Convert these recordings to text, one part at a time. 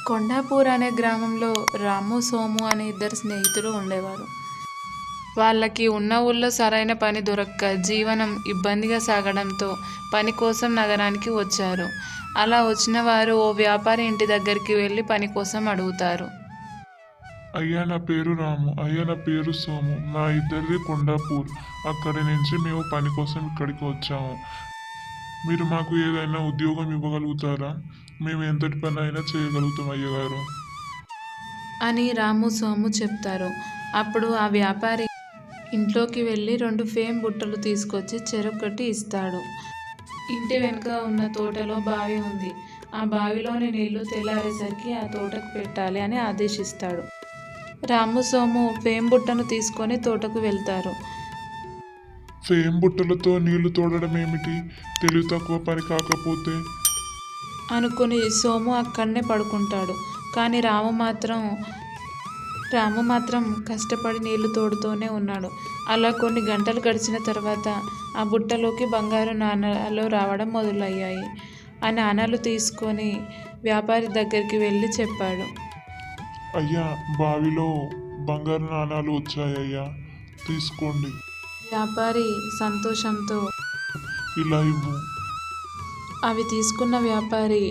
కొండాపూర్ అనే గ్రామంలో రాము, సోము అనే ఇద్దరు స్నేహితులు ఉండేవారు. వాళ్ళకి ఉన్న ఊళ్ళో సరైన పని దొరక్క జీవనం ఇబ్బందిగా సాగడంతో పని కోసం నగరానికి వచ్చారు. అలా వచ్చిన వారు ఓ వ్యాపారి ఇంటి దగ్గరికి వెళ్ళి పని కోసం అడుగుతారు. అయ్యా, నా పేరు రాము. అయ్యా, నా పేరు సోము. మా ఇద్దరిది కొండాపూర్. అక్కడి నుంచి మేము పని కోసం ఇక్కడికి వచ్చాము. మీరు మాకు ఏదైనా ఉద్యోగం ఇవ్వగలుగుతారా? మేము ఎంతటి పని అయినా చేయగలుగుతాం అయ్యగారు అని రాము, సోము చెప్తారు. అప్పుడు ఆ వ్యాపారి ఇంట్లోకి వెళ్ళి 2 ఫేమ్ బుట్టలు తీసుకొచ్చి చెరొకటి ఇస్తాడు. ఇంటి వెనుక ఉన్న తోటలో బావి ఉంది. ఆ బావిలోని నీళ్లు తెల్లారేసరికి ఆ తోటకు పెట్టాలి అని ఆదేశిస్తాడు. రాము, సోము ఫేమ్ బుట్టను తీసుకొని తోటకు వెళ్తారు. ఫేమ్ బుట్టలతో నీళ్లు తోడడం ఏమిటి? తెలివి తక్కువ పని కాకపోతే? అనుకుని సోము అక్కడనే పడుకుంటాడు. కానీ రాము మాత్రం కష్టపడి నీళ్లు తోడుతూనే ఉన్నాడు. అలా కొన్ని గంటలు గడిచిన తర్వాత ఆ బుట్టలోకి బంగారు నాణాలు రావడం మొదలయ్యాయి. ఆ నాణాలు తీసుకొని వ్యాపారి దగ్గరికి వెళ్ళి చెప్పాడు. అయ్యా, బావిలో బంగారు నాణాలు వచ్చాయ్యా, తీసుకోండి. వ్యాపారి సంతోషంతో ఇలా ఇవ్వు. అవి తీసుకున్న వ్యాపారి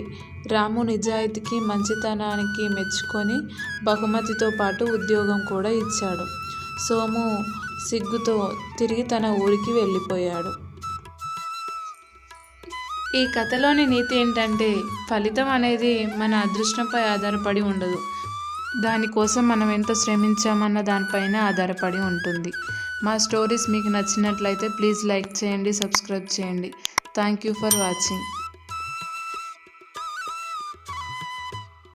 రాము నిజాయితీకి, మంచితనానికి మెచ్చుకొని బహుమతితో పాటు ఉద్యోగం కూడా ఇచ్చాడు. సోము సిగ్గుతో తిరిగి తన ఊరికి వెళ్ళిపోయాడు. ఈ కథలోని నీతి ఏంటంటే, ఫలితం అనేది మన అదృష్టంపై ఆధారపడి ఉండదు. దానికోసం మనం ఎంత శ్రమించామన్న దానిపైన ఆధారపడి ఉంటుంది. మా స్టోరీస్ మీకు నచ్చినట్లయితే ప్లీజ్ లైక్ చేయండి, సబ్స్క్రైబ్ చేయండి. Thank you for watching.